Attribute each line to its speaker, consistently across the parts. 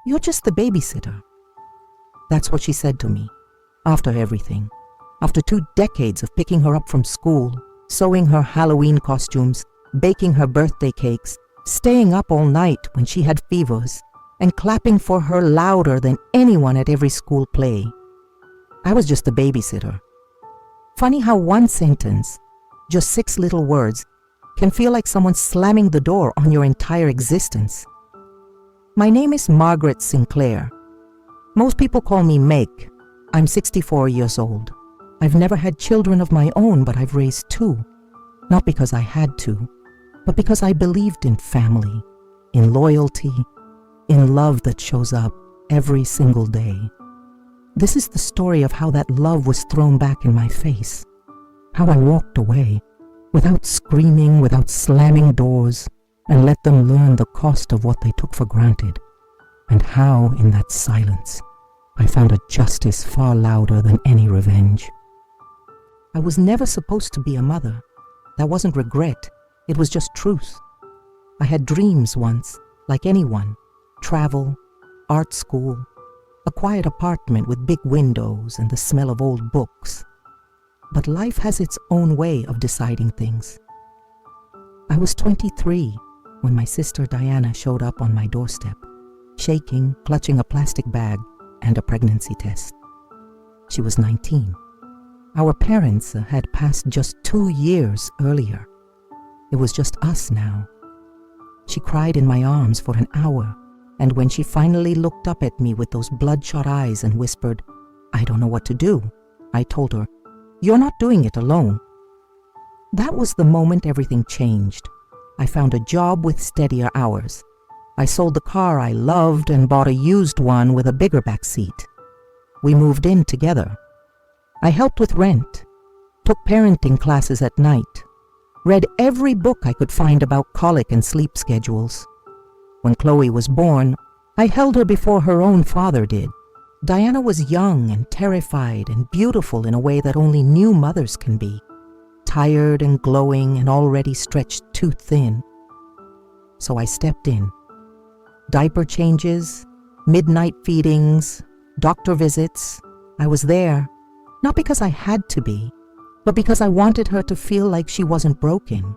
Speaker 1: "You're just the babysitter." That's what she said to me, after everything. After 2 decades of picking her up from school, sewing her Halloween costumes, baking her birthday cakes, staying up all night when she had fevers, and clapping for her louder than anyone at every school play. I was just a babysitter. Funny how one sentence, just 6 little words, can feel like someone slamming the door on your entire existence. My name is Margaret Sinclair. Most people call me Meg. I'm 64 years old. I've never had children of my own, but I've raised 2. Not because I had to, but because I believed in family, in loyalty, in love that shows up every single day. This is the story of how that love was thrown back in my face, how I walked away, without screaming, without slamming doors, and let them learn the cost of what they took for granted, and how, in that silence, I found a justice far louder than any revenge. I was never supposed to be a mother. That wasn't regret, it was just truth. I had dreams once, like anyone. Travel, art school, a quiet apartment with big windows and the smell of old books. But life has its own way of deciding things. I was 23 when my sister Diana showed up on my doorstep, shaking, clutching a plastic bag and a pregnancy test. She was 19. Our parents had passed just 2 years earlier. It was just us now. She cried in my arms for an hour, and when she finally looked up at me with those bloodshot eyes and whispered, "I don't know what to do," I told her, "You're not doing it alone." That was the moment everything changed. I found a job with steadier hours. I sold the car I loved and bought a used one with a bigger back seat. We moved in together. I helped with rent, took parenting classes at night, read every book I could find about colic and sleep schedules. When Chloe was born, I held her before her own father did. Diana was young and terrified and beautiful in a way that only new mothers can be, tired and glowing and already stretched too thin. So I stepped in. Diaper changes, midnight feedings, doctor visits. I was there, not because I had to be, but because I wanted her to feel like she wasn't broken.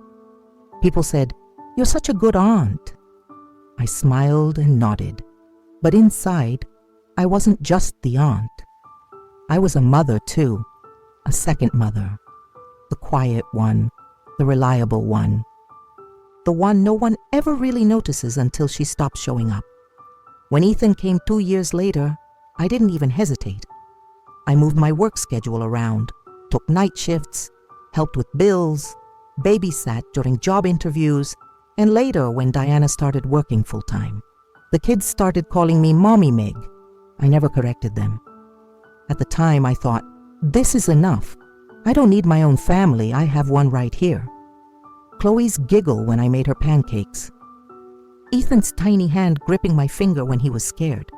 Speaker 1: People said, "You're such a good aunt." I smiled and nodded, but inside, I wasn't just the aunt. I was a mother too, a second mother, the quiet one, the reliable one, the one no one ever really notices until she stops showing up. When Ethan came 2 years later, I didn't even hesitate. I moved my work schedule around, took night shifts, helped with bills, babysat during job interviews, and later when Diana started working full-time. The kids started calling me Mommy Meg. I never corrected them. At the time, I thought, this is enough. I don't need my own family, I have one right here. Chloe's giggle when I made her pancakes. Ethan's tiny hand gripping my finger when he was scared.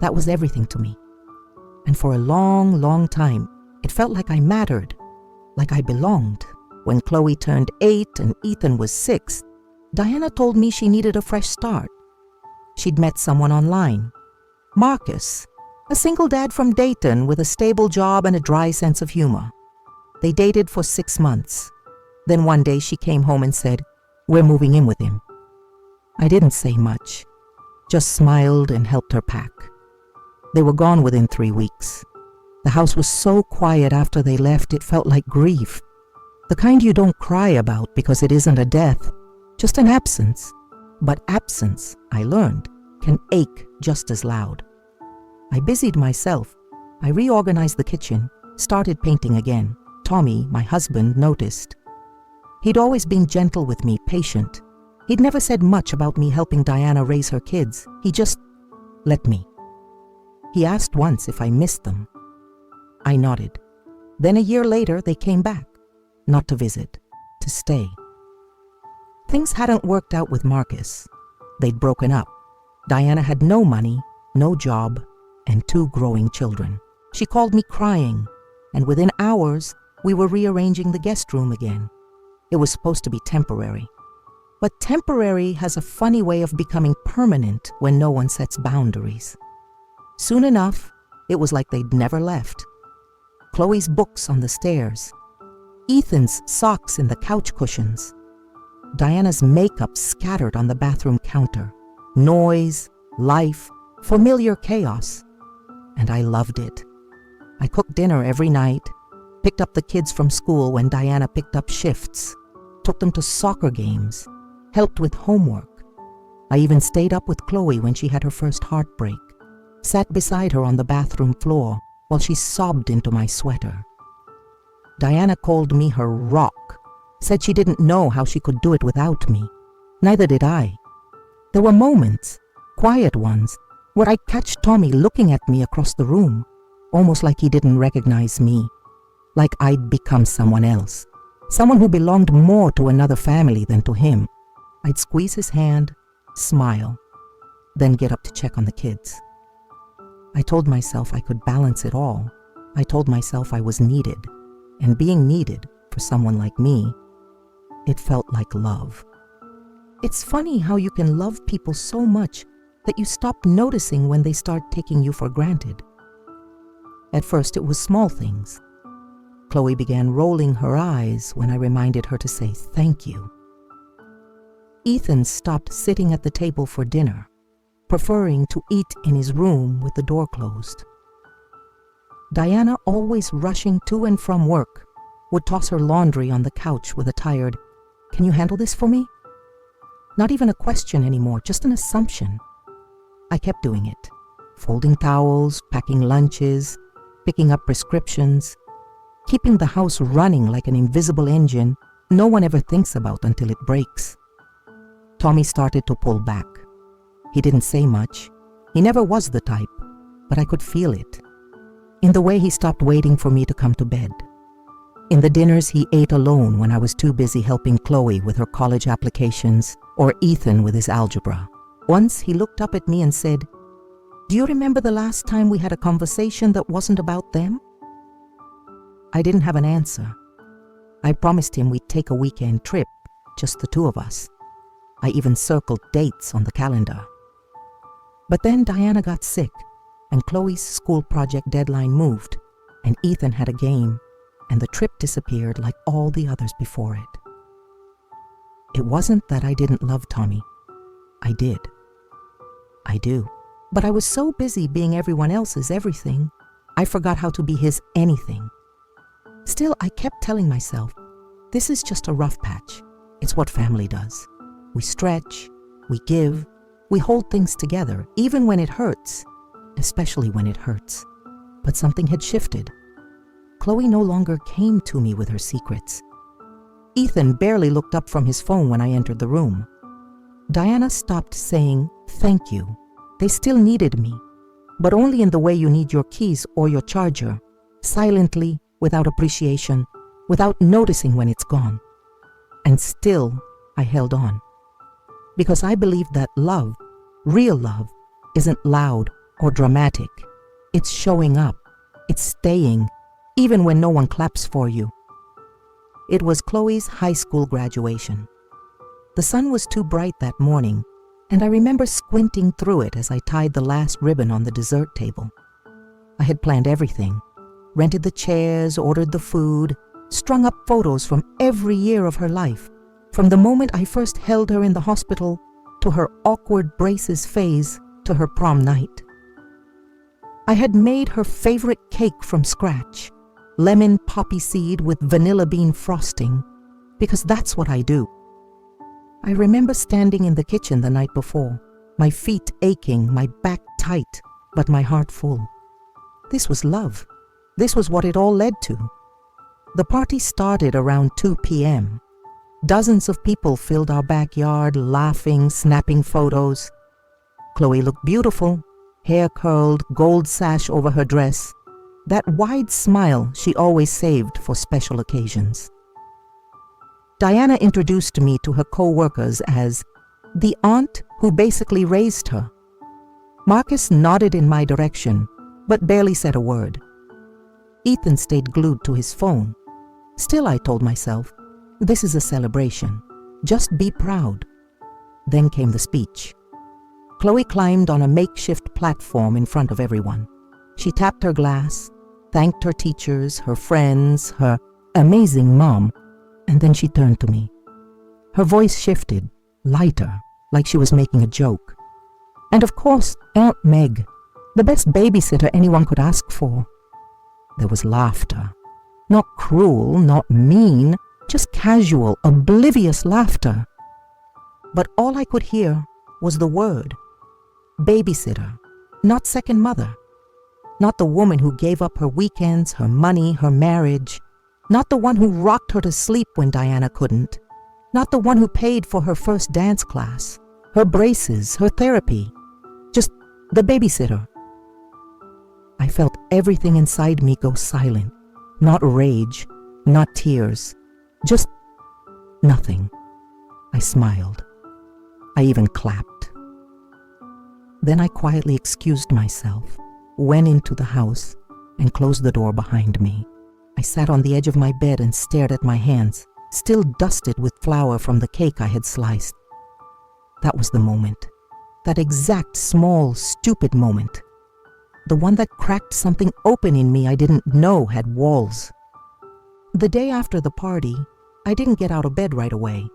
Speaker 1: That was everything to me. And for a long, long time, it felt like I mattered, like I belonged. When Chloe turned 8 and Ethan was 6, Diana told me she needed a fresh start. She'd met someone online, Marcus, a single dad from Dayton with a stable job and a dry sense of humor. They dated for 6 months. Then one day she came home and said, "We're moving in with him." I didn't say much, just smiled and helped her pack. They were gone within 3 weeks. The house was so quiet after they left it felt like grief. The kind you don't cry about because it isn't a death, just an absence. But absence, I learned, can ache just as loud. I busied myself. I reorganized the kitchen, started painting again. Tommy, my husband, noticed. He'd always been gentle with me, patient. He'd never said much about me helping Diana raise her kids. He just let me. He asked once if I missed them. I nodded. Then a year later, they came back. Not to visit, to stay. Things hadn't worked out with Marcus. They'd broken up. Diana had no money, no job, and 2 growing children. She called me crying, and within hours, we were rearranging the guest room again. It was supposed to be temporary. But temporary has a funny way of becoming permanent when no one sets boundaries. Soon enough, it was like they'd never left. Chloe's books on the stairs, Ethan's socks in the couch cushions, Diana's makeup scattered on the bathroom counter. Noise, life, familiar chaos. And I loved it. I cooked dinner every night, picked up the kids from school when Diana picked up shifts, took them to soccer games, helped with homework. I even stayed up with Chloe when she had her first heartbreak, sat beside her on the bathroom floor while she sobbed into my sweater. Diana called me her rock, said she didn't know how she could do it without me. Neither did I. There were moments, quiet ones, where I'd catch Tommy looking at me across the room, almost like he didn't recognize me, like I'd become someone else, someone who belonged more to another family than to him. I'd squeeze his hand, smile, then get up to check on the kids. I told myself I could balance it all. I told myself I was needed, and being needed for someone like me, it felt like love. It's funny how you can love people so much that you stop noticing when they start taking you for granted. At first it was small things. Chloe began rolling her eyes when I reminded her to say thank you. Ethan stopped sitting at the table for dinner, preferring to eat in his room with the door closed. Diana, always rushing to and from work, would toss her laundry on the couch with a tired, "Can you handle this for me?" Not even a question anymore, just an assumption. I kept doing it, folding towels, packing lunches, picking up prescriptions, keeping the house running like an invisible engine no one ever thinks about until it breaks. Tommy started to pull back. He didn't say much. He never was the type, but I could feel it. In the way he stopped waiting for me to come to bed. In the dinners he ate alone when I was too busy helping Chloe with her college applications or Ethan with his algebra. Once he looked up at me and said, "Do you remember the last time we had a conversation that wasn't about them?" I didn't have an answer. I promised him we'd take a weekend trip, just the two of us. I even circled dates on the calendar. But then Diana got sick, and Chloe's school project deadline moved, and Ethan had a game, and the trip disappeared like all the others before it. It wasn't that I didn't love Tommy. I did. I do. But I was so busy being everyone else's everything, I forgot how to be his anything. Still, I kept telling myself, this is just a rough patch. It's what family does. We stretch, we give, we hold things together, even when it hurts, especially when it hurts. But something had shifted. Chloe no longer came to me with her secrets. Ethan barely looked up from his phone when I entered the room. Diana stopped saying, "Thank you." They still needed me, but only in the way you need your keys or your charger, silently, without appreciation, without noticing when it's gone. And still, I held on. Because I believed that love, real love, isn't loud or dramatic. It's showing up. It's staying, even when no one claps for you. It was Chloe's high school graduation. The sun was too bright that morning, and I remember squinting through it as I tied the last ribbon on the dessert table. I had planned everything, rented the chairs, ordered the food, strung up photos from every year of her life, from the moment I first held her in the hospital to her awkward braces phase to her prom night. I had made her favorite cake from scratch, lemon poppy seed with vanilla bean frosting, because that's what I do. I remember standing in the kitchen the night before, my feet aching, my back tight, but my heart full. This was love. This was what it all led to. The party started around 2 p.m. Dozens of people filled our backyard, laughing, snapping photos. Chloe looked beautiful, hair curled, gold sash over her dress, that wide smile she always saved for special occasions. Diana introduced me to her co-workers as the aunt who basically raised her. Marcus nodded in my direction, but barely said a word. Ethan stayed glued to his phone. Still, I told myself, this is a celebration. Just be proud. Then came the speech. Chloe climbed on a makeshift platform in front of everyone. She tapped her glass, thanked her teachers, her friends, her amazing mom, and then she turned to me. Her voice shifted, lighter, like she was making a joke. And of course, Aunt Meg, the best babysitter anyone could ask for. There was laughter. Not cruel, not mean, just casual, oblivious laughter. But all I could hear was the word, babysitter, not second mother. Not the woman who gave up her weekends, her money, her marriage. Not the one who rocked her to sleep when Diana couldn't. Not the one who paid for her first dance class, her braces, her therapy. Just the babysitter. I felt everything inside me go silent. Not rage, not tears, just nothing. I smiled. I even clapped. Then I quietly excused myself, went into the house, and closed the door behind me. I sat on the edge of my bed and stared at my hands, still dusted with flour from the cake I had sliced. That was the moment. That exact small, stupid moment. The one that cracked something open in me I didn't know had walls. The day after the party, I didn't get out of bed right away.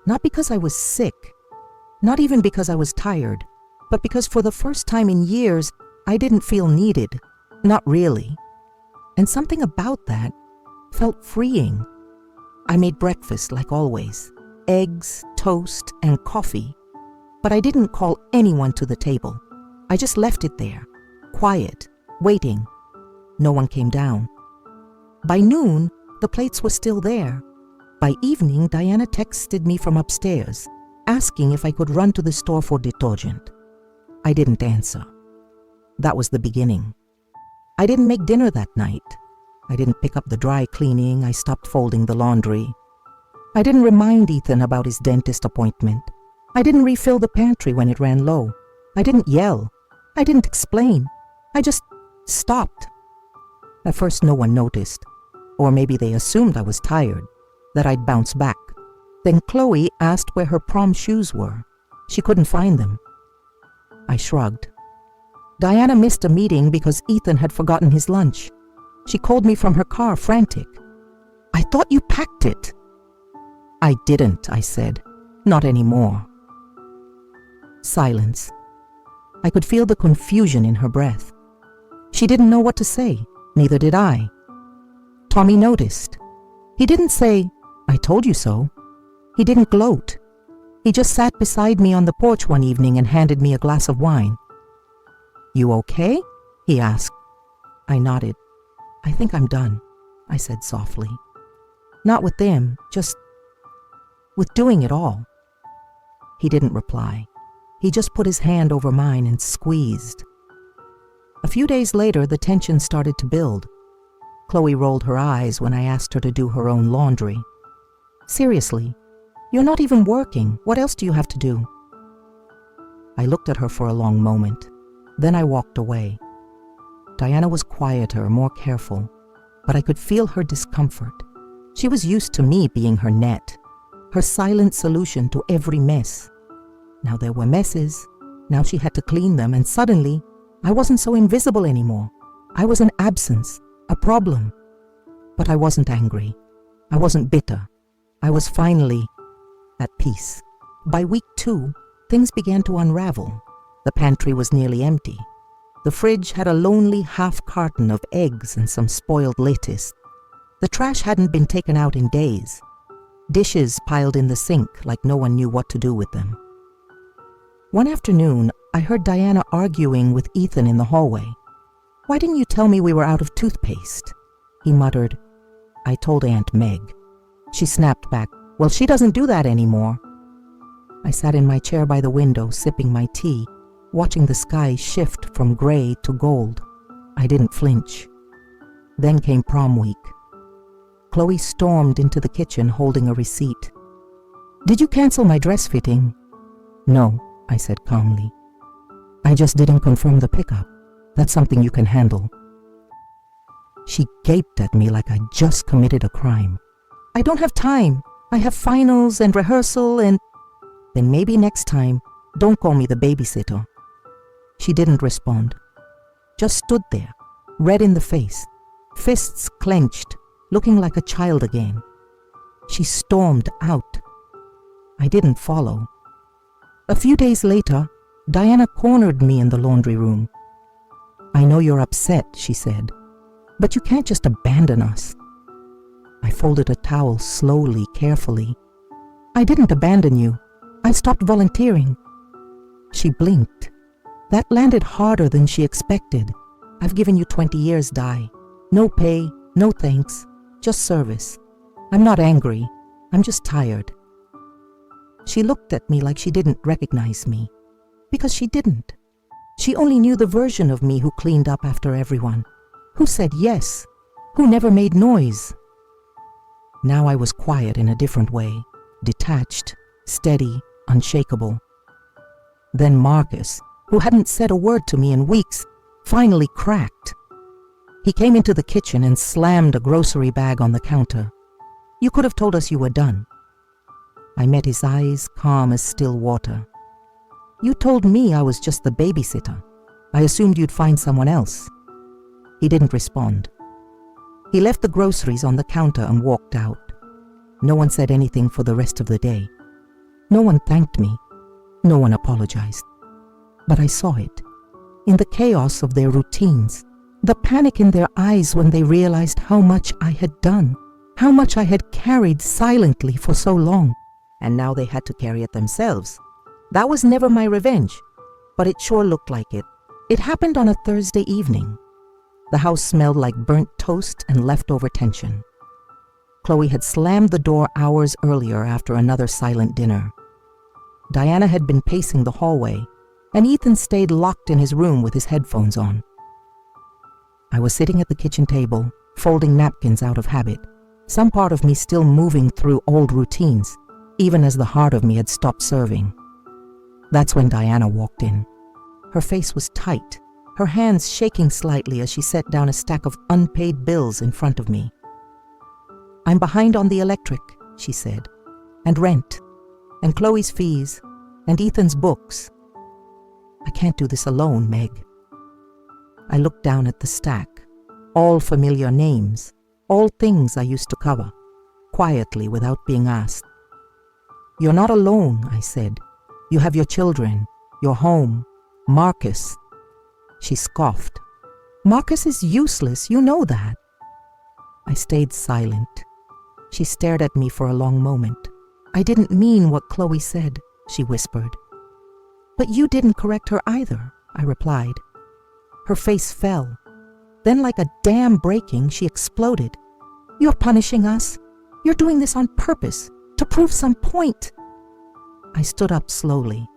Speaker 1: Not because I was sick, not even because I was tired, but because for the first time in years, I didn't feel needed. Not really. And something about that felt freeing. I made breakfast like always, eggs, toast, and coffee. But I didn't call anyone to the table. I just left it there, quiet, waiting. No one came down. By noon, the plates were still there. By evening, Diana texted me from upstairs, asking if I could run to the store for detergent. I didn't answer. That was the beginning. I didn't make dinner that night. I didn't pick up the dry cleaning. I stopped folding the laundry. I didn't remind Ethan about his dentist appointment. I didn't refill the pantry when it ran low. I didn't yell. I didn't explain. I just stopped. At first, no one noticed. Or maybe they assumed I was tired, that I'd bounce back. Then Chloe asked where her prom shoes were. She couldn't find them. I shrugged. Diana missed a meeting because Ethan had forgotten his lunch. She called me from her car, frantic. "I thought you packed it." "I didn't," I said. "Not anymore." Silence. I could feel the confusion in her breath. She didn't know what to say, neither did I. Tommy noticed. He didn't say, "I told you so." He didn't gloat. He just sat beside me on the porch one evening and handed me a glass of wine. "You okay?" he asked. I nodded. "I think I'm done," I said softly. "Not with them, just with doing it all." He didn't reply. He just put his hand over mine and squeezed. A few days later, the tension started to build. Chloe rolled her eyes when I asked her to do her own laundry. "Seriously, you're not even working. What else do you have to do?" I looked at her for a long moment. Then I walked away. Diana was quieter, more careful, but I could feel her discomfort. She was used to me being her net, her silent solution to every mess. Now there were messes. Now she had to clean them, and suddenly I wasn't so invisible anymore. I was an absence, a problem. But I wasn't angry. I wasn't bitter. I was finally at peace. By week 2, things began to unravel. The pantry was nearly empty. The fridge had a lonely half carton of eggs and some spoiled lettuce. The trash hadn't been taken out in days. Dishes piled in the sink like no one knew what to do with them. One afternoon, I heard Diana arguing with Ethan in the hallway. "Why didn't you tell me we were out of toothpaste?" He muttered, "I told Aunt Meg." She snapped back, "Well, she doesn't do that anymore." I sat in my chair by the window, sipping my tea, watching the sky shift from gray to gold. I didn't flinch. Then came prom week. Chloe stormed into the kitchen holding a receipt. "Did you cancel my dress fitting?" "No," I said calmly. "I just didn't confirm the pickup. That's something you can handle." She gaped at me like I'd just committed a crime. "I don't have time. I have finals and rehearsal and..." Then maybe next time, don't call me the babysitter." She didn't respond, just stood there, red in the face, fists clenched, looking like a child again. She stormed out. I didn't follow. A few days later, Diana cornered me in the laundry room. "I know you're upset," she said, "but you can't just abandon us." I folded a towel slowly, carefully. "I didn't abandon you. I stopped volunteering." She blinked. That landed harder than she expected. "I've given you 20 years, Di. No pay, no thanks, just service. I'm not angry. I'm just tired." She looked at me like she didn't recognize me. Because she didn't. She only knew the version of me who cleaned up after everyone, who said yes, who never made noise. Now I was quiet in a different way, detached, steady, unshakable. Then Marcus, who hadn't said a word to me in weeks, finally cracked. He came into the kitchen and slammed a grocery bag on the counter. "You could have told us you were done." I met his eyes, calm as still water. "You told me I was just the babysitter. I assumed you'd find someone else." He didn't respond. He left the groceries on the counter and walked out. No one said anything for the rest of the day. No one thanked me. No one apologized. But I saw it. In the chaos of their routines, the panic in their eyes when they realized how much I had done, how much I had carried silently for so long, and now they had to carry it themselves. That was never my revenge, but it sure looked like it. It happened on a Thursday evening. The house smelled like burnt toast and leftover tension. Chloe had slammed the door hours earlier after another silent dinner. Diana had been pacing the hallway, and Ethan stayed locked in his room with his headphones on. I was sitting at the kitchen table, folding napkins out of habit, some part of me still moving through old routines, even as the heart of me had stopped serving. That's when Diana walked in. Her face was tight, her hands shaking slightly as she set down a stack of unpaid bills in front of me. "I'm behind on the electric," she said, "and rent, and Chloe's fees, and Ethan's books. I can't do this alone, Meg." I looked down at the stack, all familiar names, all things I used to cover, quietly without being asked. "You're not alone," I said. "You have your children, your home, Marcus." She scoffed. "Marcus is useless, you know that." I stayed silent. She stared at me for a long moment. "I didn't mean what Chloe said," she whispered. "But you didn't correct her either," I replied. Her face fell. Then, like a dam breaking, she exploded. "You're punishing us. You're doing this on purpose, to prove some point." I stood up slowly.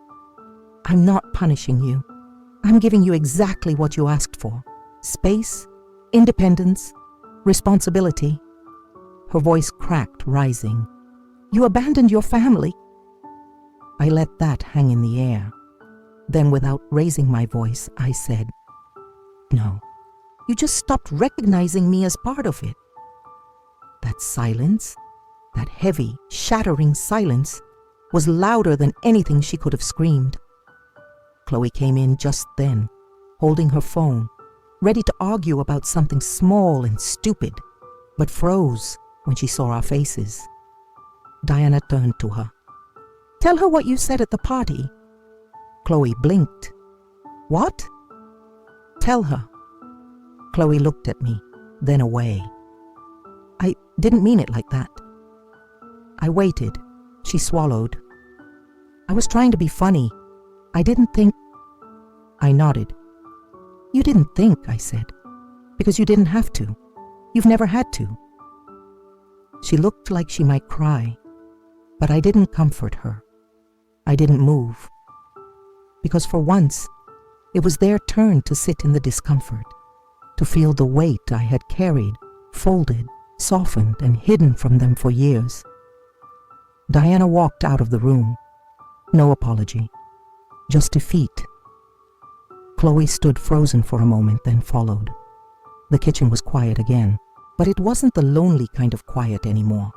Speaker 1: "I'm not punishing you. I'm giving you exactly what you asked for. Space, independence, responsibility." Her voice cracked, rising. "You abandoned your family." I let that hang in the air. Then, without raising my voice, I said, "No, you just stopped recognizing me as part of it." That silence, that heavy, shattering silence, was louder than anything she could have screamed. Chloe came in just then, holding her phone, ready to argue about something small and stupid, but froze when she saw our faces. Diana turned to her. "Tell her what you said at the party." Chloe blinked. "What?" "Tell her." Chloe looked at me, then away. "I didn't mean it like that." I waited. She swallowed. "I was trying to be funny. I didn't think—" I nodded. "You didn't think," I said, "because you didn't have to. You've never had to." She looked like she might cry, but I didn't comfort her. I didn't move. Because for once, it was their turn to sit in the discomfort, to feel the weight I had carried, folded, softened, and hidden from them for years. Diana walked out of the room. No apology, just defeat. Chloe stood frozen for a moment, then followed. The kitchen was quiet again, but it wasn't the lonely kind of quiet anymore.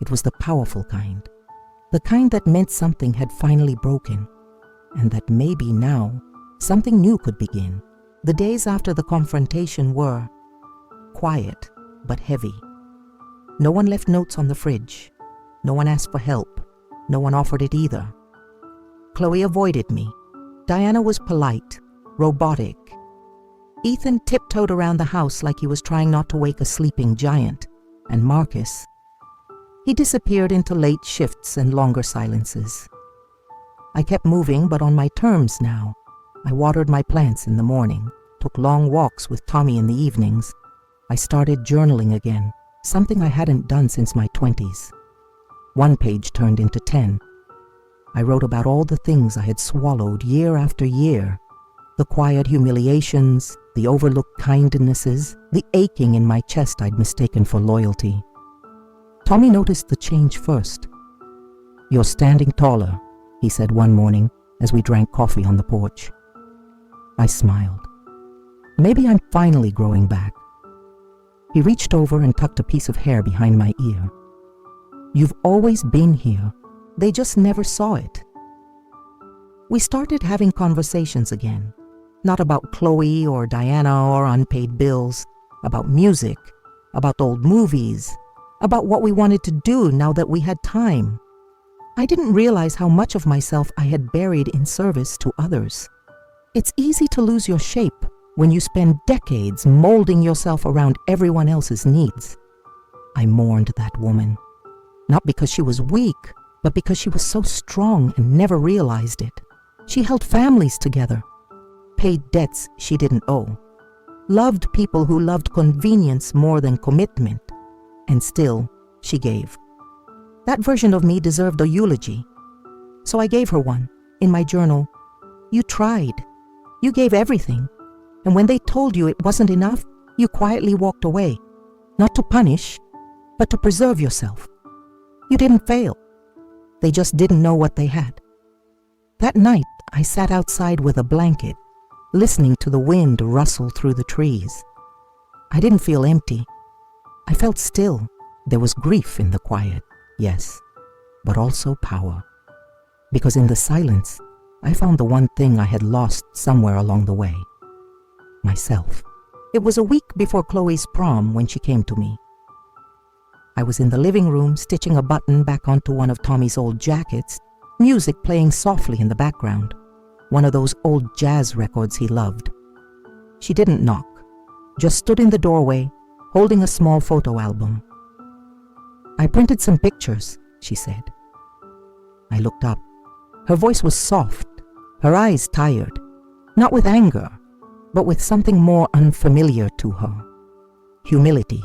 Speaker 1: It was the powerful kind. The kind that meant something had finally broken, and that maybe now something new could begin. The days after the confrontation were quiet but heavy. No one left notes on the fridge. No one asked for help. No one offered it either. Chloe avoided me. Diana was polite, robotic. Ethan tiptoed around the house like he was trying not to wake a sleeping giant. And Marcus, he disappeared into late shifts and longer silences. I kept moving, but on my terms now. I watered my plants in the morning, took long walks with Tommy in the evenings. I started journaling again, something I hadn't done since my 20s. One page turned into 10. I wrote about all the things I had swallowed year after year, the quiet humiliations, the overlooked kindnesses, the aching in my chest I'd mistaken for loyalty. Tommy noticed the change first. "You're standing taller," he said one morning as we drank coffee on the porch. I smiled. Maybe I'm finally growing back. He reached over and tucked a piece of hair behind my ear. "You've always been here. They just never saw it." We started having conversations again, not about Chloe or Diana or unpaid bills, about music, about old movies, about what we wanted to do now that we had time. I didn't realize how much of myself I had buried in service to others. It's easy to lose your shape when you spend decades molding yourself around everyone else's needs. I mourned that woman, not because she was weak, but because she was so strong and never realized it. She held families together, paid debts she didn't owe, loved people who loved convenience more than commitment, and still she gave. That version of me deserved a eulogy, so I gave her one in my journal. "You tried. You gave everything. And when they told you it wasn't enough, you quietly walked away, not to punish, but to preserve yourself. You didn't fail. They just didn't know what they had." That night, I sat outside with a blanket, listening to the wind rustle through the trees. I didn't feel empty. I felt still. There was grief in the quiet, yes, but also power. Because in the silence, I found the one thing I had lost somewhere along the way. Myself. It was a week before Chloe's prom when she came to me. I was in the living room stitching a button back onto one of Tommy's old jackets, music playing softly in the background, one of those old jazz records he loved. She didn't knock, just stood in the doorway, holding a small photo album. "I printed some pictures," she said. I looked up. Her voice was soft, her eyes tired, not with anger, but with something more unfamiliar to her, humility.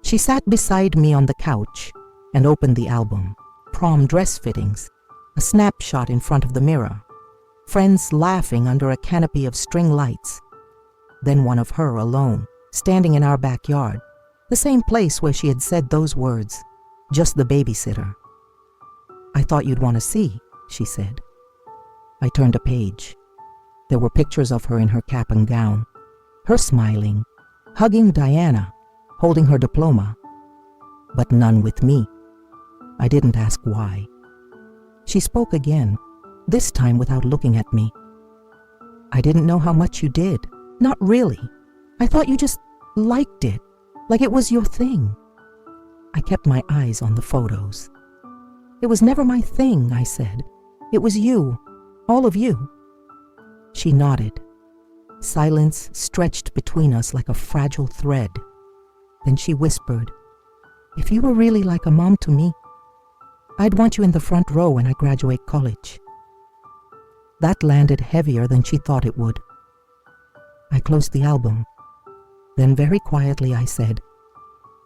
Speaker 1: She sat beside me on the couch and opened the album. Prom dress fittings, a snapshot in front of the mirror, friends laughing under a canopy of string lights, then one of her alone, standing in our backyard, the same place where she had said those words, "Just the babysitter." "I thought you'd want to see," she said. I turned a page. There were pictures of her in her cap and gown, her smiling, hugging Diana, holding her diploma, but none with me. I didn't ask why. She spoke again, this time without looking at me. "I didn't know how much you did. Not really. I thought you just liked it, like it was your thing." I kept my eyes on the photos. "It was never my thing," I said. "It was you, all of you." She nodded. Silence stretched between us like a fragile thread. Then she whispered, "If you were really like a mom to me, I'd want you in the front row when I graduate college." That landed heavier than she thought it would. I closed the album. Then very quietly I said,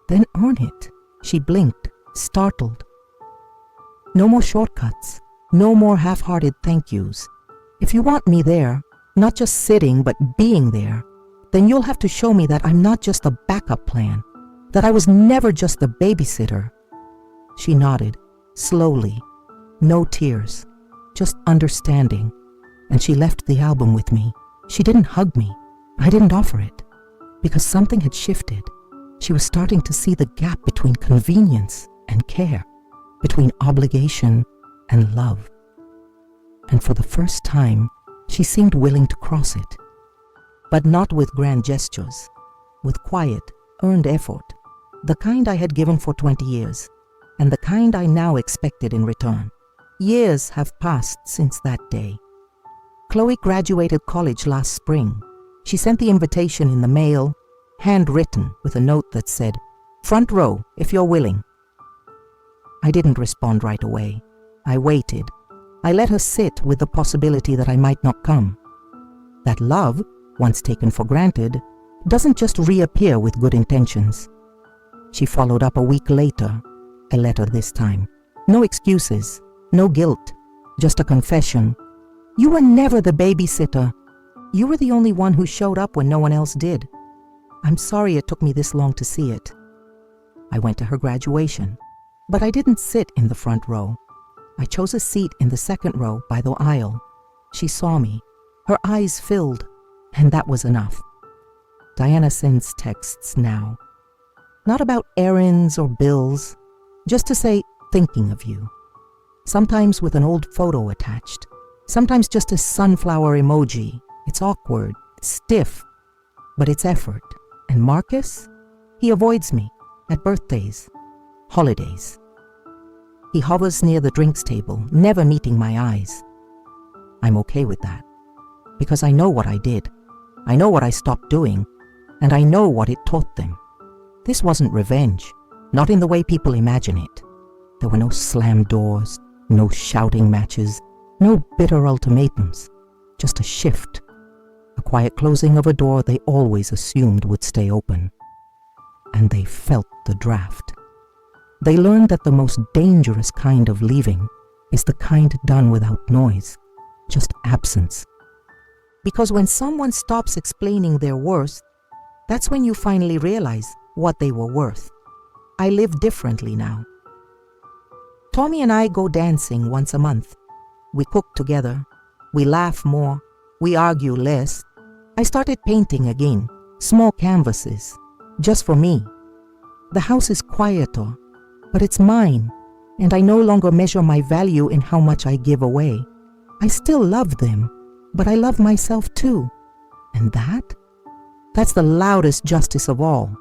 Speaker 1: "Then earn it." She blinked, startled. "No more shortcuts. No more half-hearted thank yous. If you want me there, not just sitting but being there, then you'll have to show me that I'm not just a backup plan, that I was never just the babysitter." She nodded, slowly, no tears, just understanding, and she left the album with me. She didn't hug me. I didn't offer it, because something had shifted. She was starting to see the gap between convenience and care. between obligation and love. And for the first time, she seemed willing to cross it. But not with grand gestures, with quiet, earned effort, the kind I had given for 20 years, and the kind I now expected in return. Years have passed since that day. Chloe graduated college last spring. She sent the invitation in the mail, handwritten with a note that said, "Front row, if you're willing." I didn't respond right away. I waited. I let her sit with the possibility that I might not come. That love, once taken for granted, doesn't just reappear with good intentions. She followed up a week later, a letter this time. No excuses, no guilt, just a confession. "You were never the babysitter. You were the only one who showed up when no one else did. I'm sorry it took me this long to see it." I went to her graduation, but I didn't sit in the front row. I chose a seat in the second row by the aisle. She saw me. Her eyes filled, and that was enough. Diana sends texts now. Not about errands or bills, just to say, "Thinking of you." Sometimes with an old photo attached. Sometimes just a sunflower emoji. It's awkward, stiff, but it's effort. And Marcus? He avoids me at birthdays, holidays. He hovers near the drinks table, never meeting my eyes. I'm okay with that, because I know what I did. I know what I stopped doing, and I know what it taught them. This wasn't revenge, not in the way people imagine it. There were no slammed doors, no shouting matches, no bitter ultimatums, just a shift, a quiet closing of a door they always assumed would stay open. And they felt the draft. They learned that the most dangerous kind of leaving is the kind done without noise, just absence. Because when someone stops explaining their worth, that's when you finally realize what they were worth. I live differently now. Tommy and I go dancing once a month. We cook together. We laugh more. We argue less. I started painting again, small canvases, just for me. The house is quieter, but it's mine, and I no longer measure my value in how much I give away. I still love them, but I love myself too. And that's the loudest justice of all.